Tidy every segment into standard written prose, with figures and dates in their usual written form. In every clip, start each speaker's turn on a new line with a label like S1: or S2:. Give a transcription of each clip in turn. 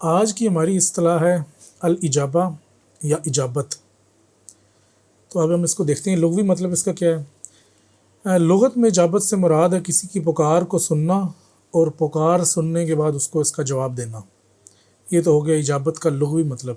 S1: آج کی ہماری اصطلاح ہے الاجابہ یا اجابت۔ تو اب ہم اس کو دیکھتے ہیں لغوی مطلب اس کا کیا ہے۔ لغت میں اجابت سے مراد ہے کسی کی پکار کو سننا اور پکار سننے کے بعد اس کو اس کا جواب دینا۔ یہ تو ہو گیا اجابت کا لغوی مطلب۔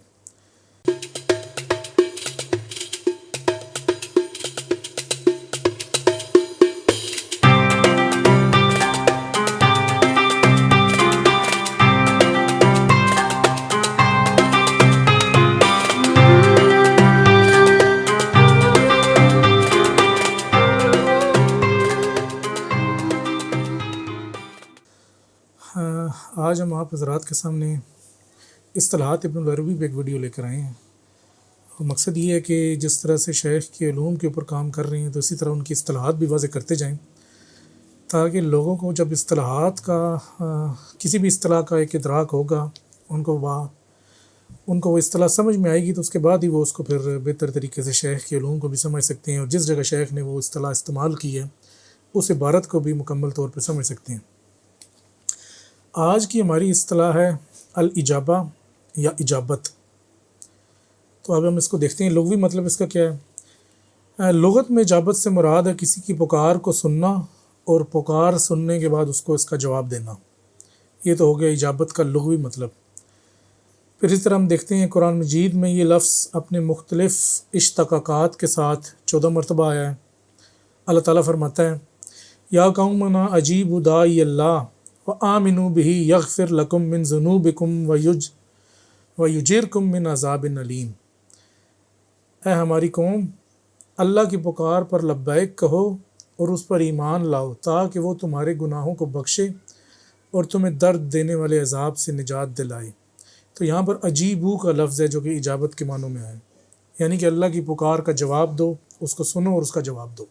S1: آج ہم آپ حضرات کے سامنے اصطلاحات ابن العربی پہ ایک ویڈیو لے کر آئے ہیں۔ اور مقصد یہ ہے کہ جس طرح سے شیخ کے علوم کے اوپر کام کر رہے ہیں تو اسی طرح ان کی اصطلاحات بھی واضح کرتے جائیں، تاکہ لوگوں کو جب اصطلاحات کا کسی بھی اصطلاح کا ایک ادراک ہوگا، ان کو وہ اصطلاح سمجھ میں آئے گی، تو اس کے بعد ہی وہ اس کو پھر بہتر طریقے سے شیخ کے علوم کو بھی سمجھ سکتے ہیں، اور جس جگہ شیخ نے وہ اصطلاح استعمال کی ہے اس عبارت کو بھی مکمل طور پہ سمجھ سکتے ہیں۔ آج کی ہماری اصطلاح ہے الاجابہ یا اجابت۔ تو اب ہم اس کو دیکھتے ہیں لغوی مطلب اس کا کیا ہے۔ لغت میں اجابت سے مراد ہے کسی کی پکار کو سننا اور پکار سننے کے بعد اس کو اس کا جواب دینا۔ یہ تو ہو گیا اجابت کا لغوی مطلب۔ پھر اس طرح ہم دیکھتے ہیں قرآن مجید میں یہ لفظ اپنے مختلف اشتقاقات کے ساتھ 14 مرتبہ آیا ہے۔ اللہ تعالیٰ فرماتا ہے یا قومنا اجیبوا داعی اللہ وآمنوا بہ یغفر لکم من ذنوبکم ویجرکم من عذاب علیم۔ اے ہماری قوم، اللہ کی پکار پر لبیک کہو اور اس پر ایمان لاؤ تاکہ وہ تمہارے گناہوں کو بخشے اور تمہیں درد دینے والے عذاب سے نجات دلائے۔ تو یہاں پر اجیبو کا لفظ ہے جو کہ اجابت کے معنوں میں ہے، یعنی کہ اللہ کی پکار کا جواب دو، اس کو سنو اور اس کا جواب دو۔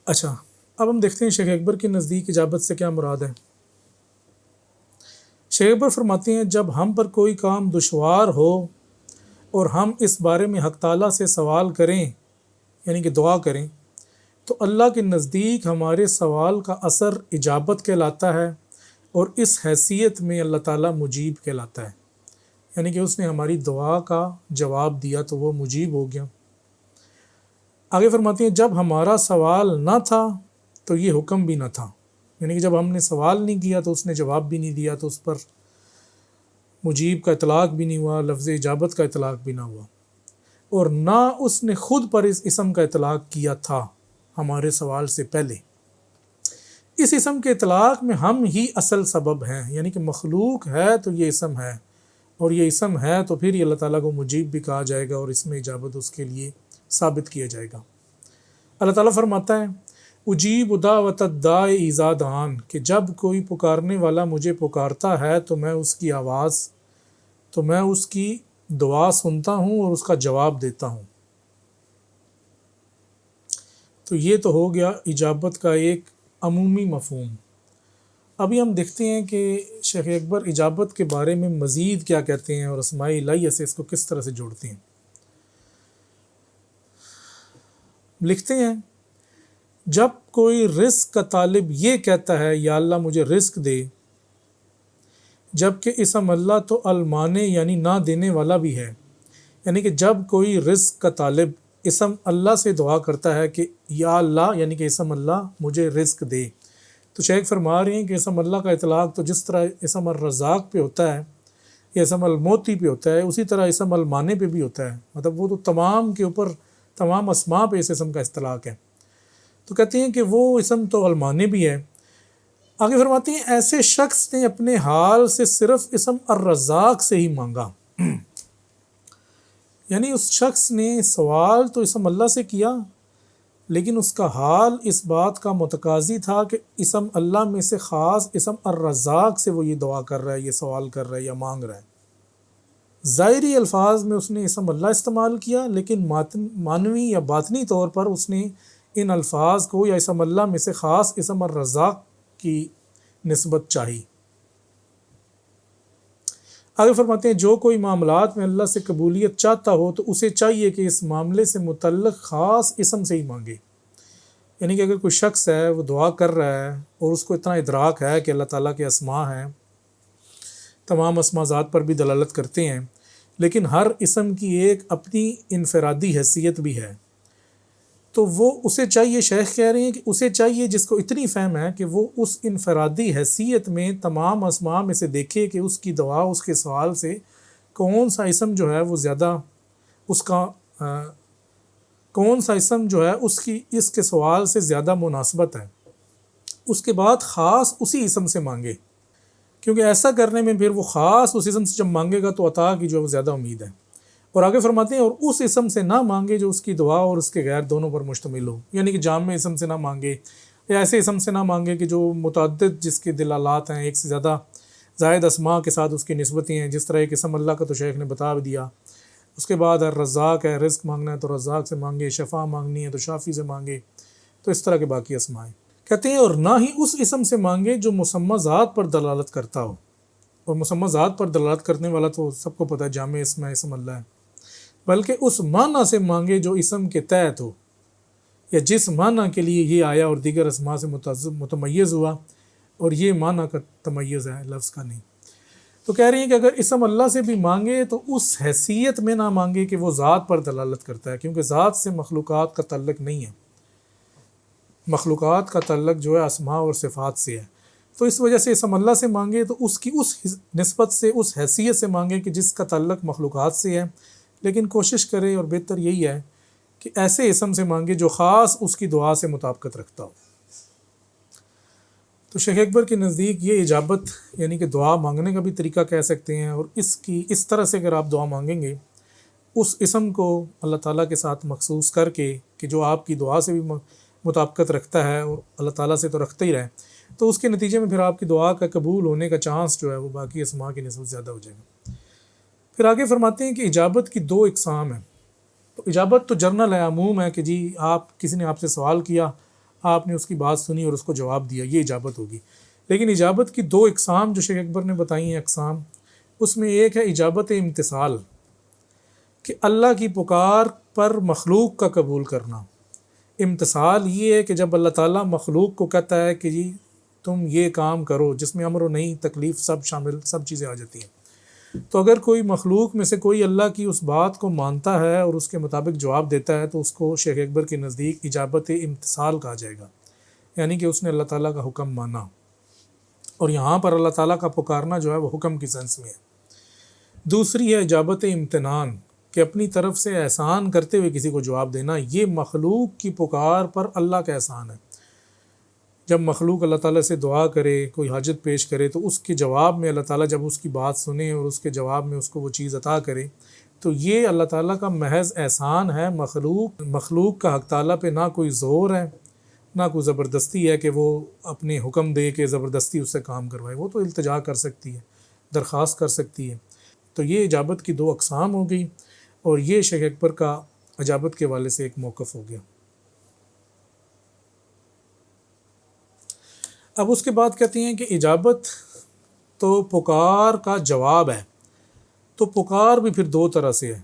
S1: اچھا، اب ہم دیکھتے ہیں شیخ اکبر کے نزدیک اجابت سے کیا مراد ہے۔ شیخ اکبر فرماتے ہیں جب ہم پر کوئی کام دشوار ہو اور ہم اس بارے میں حق تعالیٰ سے سوال کریں، یعنی کہ دعا کریں، تو اللہ کے نزدیک ہمارے سوال کا اثر اجابت کہلاتا ہے، اور اس حیثیت میں اللہ تعالیٰ مجیب کہلاتا ہے، یعنی کہ اس نے ہماری دعا کا جواب دیا تو وہ مجیب ہو گیا۔ آگے فرماتے ہیں جب ہمارا سوال نہ تھا تو یہ حکم بھی نہ تھا، یعنی کہ جب ہم نے سوال نہیں کیا تو اس نے جواب بھی نہیں دیا، تو اس پر مجیب کا اطلاق بھی نہیں ہوا، لفظ اجابت کا اطلاق بھی نہ ہوا، اور نہ اس نے خود پر اس اسم کا اطلاق کیا تھا ہمارے سوال سے پہلے۔ اس اسم کے اطلاق میں ہم ہی اصل سبب ہیں، یعنی کہ مخلوق ہے تو یہ اسم ہے، اور یہ اسم ہے تو پھر یہ اللہ تعالیٰ کو مجیب بھی کہا جائے گا، اور اس میں اجابت اس کے لیے ثابت کیا جائے گا۔ اللہ تعالیٰ فرماتا ہے اجیب دعوت الداع اذا دعان، کہ جب کوئی پکارنے والا مجھے پکارتا ہے تو میں اس کی دعا سنتا ہوں اور اس کا جواب دیتا ہوں۔ تو یہ تو ہو گیا اجابت کا ایک عمومی مفہوم۔ ابھی ہم دیکھتے ہیں کہ شیخ اکبر اجابت کے بارے میں مزید کیا کہتے ہیں اور اسماء الہیہ سے اس کو کس طرح سے جوڑتے ہیں۔ لکھتے ہیں جب کوئی رزق کا طالب یہ کہتا ہے یا اللہ مجھے رزق دے، جبکہ اسم اللہ تو المانع یعنی نہ دینے والا بھی ہے، یعنی کہ جب کوئی رزق کا طالب اسم اللہ سے دعا کرتا ہے کہ یا اللہ، یعنی کہ اسم اللہ مجھے رزق دے، تو شیخ فرما رہے ہیں کہ اسم اللہ کا اطلاق تو جس طرح اسم الرزاق پہ ہوتا ہے یا اسم الموتی پہ ہوتا ہے، اسی طرح اسم المانع پہ بھی ہوتا ہے، مطلب وہ تو تمام کے اوپر، تمام اسماء پہ اس اسم کا اطلاق ہے۔ تو کہتے ہیں کہ وہ اسم تو المانع بھی ہے۔ آگے فرماتے ہیں ایسے شخص نے اپنے حال سے صرف اسم الرزاق سے ہی مانگا، یعنی اس شخص نے سوال تو اسم اللہ سے کیا، لیکن اس کا حال اس بات کا متقاضی تھا کہ اسم اللہ میں سے خاص اسم الرزاق سے وہ یہ دعا کر رہا ہے، یہ سوال کر رہا ہے یا مانگ رہا ہے۔ ظاہری الفاظ میں اس نے اسم اللہ استعمال کیا، لیکن معنوی یا باطنی طور پر اس نے ان الفاظ کو یا اسم اللہ میں سے خاص اسم الرزاق کی نسبت چاہی۔ آگے فرماتے ہیں جو کوئی معاملات میں اللہ سے قبولیت چاہتا ہو تو اسے چاہیے کہ اس معاملے سے متعلق خاص اسم سے ہی مانگے، یعنی کہ اگر کوئی شخص ہے وہ دعا کر رہا ہے اور اس کو اتنا ادراک ہے کہ اللہ تعالیٰ کے اسماء ہیں تمام اسما ذات پر بھی دلالت کرتے ہیں، لیکن ہر اسم کی ایک اپنی انفرادی حیثیت بھی ہے۔ تو وہ اسے چاہیے، شیخ کہہ رہے ہیں کہ اسے چاہیے جس کو اتنی فہم ہے کہ وہ اس انفرادی حیثیت میں تمام اسماء میں سے دیکھے کہ اس کی دعا، اس کے سوال سے کون سا اسم جو ہے وہ زیادہ اس کا کون سا اسم جو ہے اس کے سوال سے زیادہ مناسبت ہے، اس کے بعد خاص اسی اسم سے مانگے، کیونکہ ایسا کرنے میں پھر وہ خاص اس اسم سے جب مانگے گا تو عطا کی جو ہے وہ زیادہ امید ہے۔ اور آگے فرماتے ہیں اور اس اسم سے نہ مانگے جو اس کی دعا اور اس کے غیر دونوں پر مشتمل ہو، یعنی کہ جامع اسم سے نہ مانگے یا ایسے اسم سے نہ مانگے کہ جو متعدد جس کے دلالات ہیں، ایک سے زیادہ زائد اسماء کے ساتھ اس کی نسبتیں ہیں، جس طرح ایک اسم اللہ کا تو شیخ نے بتا بھی دیا۔ اس کے بعد الرزاق ہے، رزق مانگنا ہے تو رزاق سے مانگے، شفا مانگنی ہے تو شافی سے مانگے، تو اس طرح کے باقی اسماء ہیں۔ کہتے ہیں اور نہ ہی اس اسم سے مانگے جو مسمى ذات پر دلالت کرتا ہو، اور مسمى ذات پر دلالت کرنے والا تو سب کو پتہ ہے جامع اسم ہے، اسم اللہ ہے، بلکہ اس معنی سے مانگے جو اسم کے تحت ہو، یا جس معنی کے لیے یہ آیا اور دیگر اسماء سے متمیز ہوا، اور یہ معنی کا تمیز ہے، لفظ کا نہیں۔ تو کہہ رہی ہیں کہ اگر اسم اللہ سے بھی مانگے تو اس حیثیت میں نہ مانگے کہ وہ ذات پر دلالت کرتا ہے، کیونکہ ذات سے مخلوقات کا تعلق نہیں ہے، مخلوقات کا تعلق جو ہے اسماء اور صفات سے ہے۔ تو اس وجہ سے اسم اللہ سے مانگے تو اس کی اس نسبت سے، اس حیثیت سے مانگے کہ جس کا تعلق مخلوقات سے ہے، لیکن کوشش کرے اور بہتر یہی ہے کہ ایسے اسم سے مانگے جو خاص اس کی دعا سے مطابقت رکھتا ہو۔ تو شیخ اکبر کے نزدیک یہ اجابت یعنی کہ دعا مانگنے کا بھی طریقہ کہہ سکتے ہیں، اور اس طرح سے اگر آپ دعا مانگیں گے اس اسم کو اللہ تعالیٰ کے ساتھ مخصوص کر کے کہ جو آپ کی دعا سے بھی مطابقت رکھتا ہے، اور اللہ تعالیٰ سے تو رکھتا ہی رہے، تو اس کے نتیجے میں پھر آپ کی دعا کا قبول ہونے کا چانس جو ہے وہ باقی اسماء کی نسبت زیادہ ہو جائے گا۔ پھر آگے فرماتے ہیں کہ اجابت کی دو اقسام ہیں۔ تو اجابت تو جنرل ہے، عموم ہے کہ جی کسی نے آپ سے سوال کیا، آپ نے اس کی بات سنی اور اس کو جواب دیا، یہ اجابت ہوگی۔ لیکن اجابت کی دو اقسام جو شیخ اکبر نے بتائی ہیں اقسام، اس میں ایک ہے اجابت امتثال، کہ اللہ کی پکار پر مخلوق کا قبول کرنا۔ امتثال یہ ہے کہ جب اللہ تعالیٰ مخلوق کو کہتا ہے کہ جی تم یہ کام کرو، جس میں امر و نہیں، تکلیف سب شامل، سب چیزیں آ جاتی ہیں، تو اگر کوئی مخلوق میں سے کوئی اللہ کی اس بات کو مانتا ہے اور اس کے مطابق جواب دیتا ہے تو اس کو شیخ اکبر کے نزدیک اجابت امتثال کہا جائے گا، یعنی کہ اس نے اللہ تعالیٰ کا حکم مانا۔ اور یہاں پر اللہ تعالیٰ کا پکارنا جو ہے وہ حکم کی سینس میں ہے۔ دوسری ہے اجابت امتنان، کہ اپنی طرف سے احسان کرتے ہوئے کسی کو جواب دینا، یہ مخلوق کی پکار پر اللہ کا احسان ہے۔ جب مخلوق اللہ تعالیٰ سے دعا کرے، کوئی حاجت پیش کرے، تو اس کے جواب میں اللہ تعالیٰ جب اس کی بات سنے اور اس کے جواب میں اس کو وہ چیز عطا کرے، تو یہ اللہ تعالیٰ کا محض احسان ہے۔ مخلوق کا حق تعالیٰ پہ نہ کوئی زور ہے، نہ کوئی زبردستی ہے کہ وہ اپنے حکم دے کے زبردستی اس سے کام کروائے، وہ تو التجا کر سکتی ہے، درخواست کر سکتی ہے۔ تو یہ اجابت کی دو اقسام ہو گئی، اور یہ شیخ اکبر کا اجابت کے حوالے سے ایک موقف ہو گیا۔ اب اس کے بعد کہتے ہیں کہ اجابت تو پکار کا جواب ہے، تو پکار بھی پھر دو طرح سے ہے۔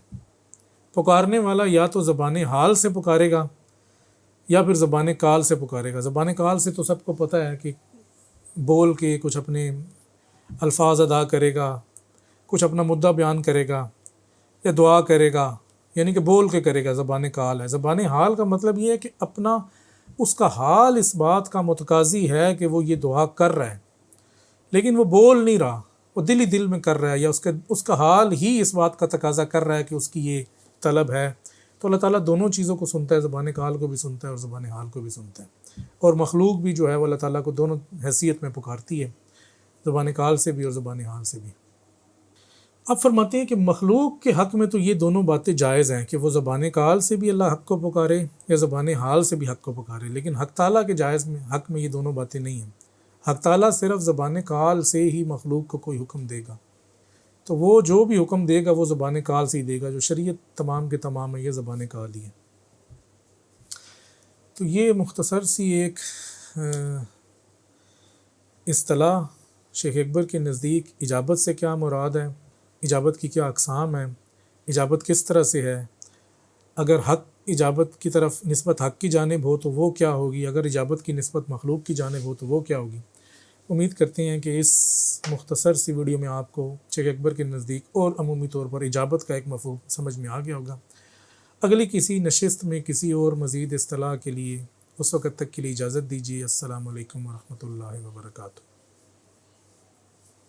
S1: پکارنے والا یا تو زبان حال سے پکارے گا یا پھر زبان کال سے پکارے گا۔ زبان کال سے تو سب کو پتہ ہے کہ بول کے کچھ اپنے الفاظ ادا کرے گا، کچھ اپنا مدعا بیان کرے گا یا دعا کرے گا، یعنی کہ بول کے کرے گا، زبان کال ہے۔ زبان حال کا مطلب یہ ہے کہ اپنا اس کا حال اس بات کا متقاضی ہے کہ وہ یہ دعا کر رہا ہے، لیکن وہ بول نہیں رہا، وہ دل ہی دل میں کر رہا ہے، یا اس کا حال ہی اس بات کا تقاضا کر رہا ہے کہ اس کی یہ طلب ہے۔ تو اللہ تعالیٰ دونوں چیزوں کو سنتا ہے، زبان کال کو بھی سنتا ہے اور زبان حال کو بھی سنتا ہے، اور مخلوق بھی جو ہے وہ اللہ تعالیٰ کو دونوں حیثیت میں پکارتی ہے، زبان کال سے بھی اور زبان حال سے بھی۔ اب فرماتے ہیں کہ مخلوق کے حق میں تو یہ دونوں باتیں جائز ہیں کہ وہ زبان کال سے بھی اللہ حق کو پکارے یا زبان حال سے بھی حق کو پکارے، لیکن حق تعالیٰ کے جائز میں حق میں یہ دونوں باتیں نہیں ہیں۔ حق تعالیٰ صرف زبان کال سے ہی مخلوق کو کوئی حکم دے گا، تو وہ جو بھی حکم دے گا وہ زبان کال سے ہی دے گا، جو شریعت تمام کے تمام ہے یہ زبان کال ہی ہے۔ تو یہ مختصر سی ایک اصطلاح شیخ اکبر کے نزدیک اجابت سے کیا مراد ہے، اجابت کی کیا اقسام ہیں، اجابت کس طرح سے ہے، اگر حق اجابت کی طرف نسبت حق کی جانب ہو تو وہ کیا ہوگی، اگر اجابت کی نسبت مخلوق کی جانب ہو تو وہ کیا ہوگی۔ امید کرتے ہیں کہ اس مختصر سی ویڈیو میں آپ کو چیخ اکبر کے نزدیک اور عمومی طور پر اجابت کا ایک مفہوم سمجھ میں آ گیا ہوگا۔ اگلی کسی نشست میں کسی اور مزید اصطلاح کے لیے اس وقت تک کے لیے اجازت دیجیے۔ السلام علیکم ورحمۃ اللہ وبرکاتہ۔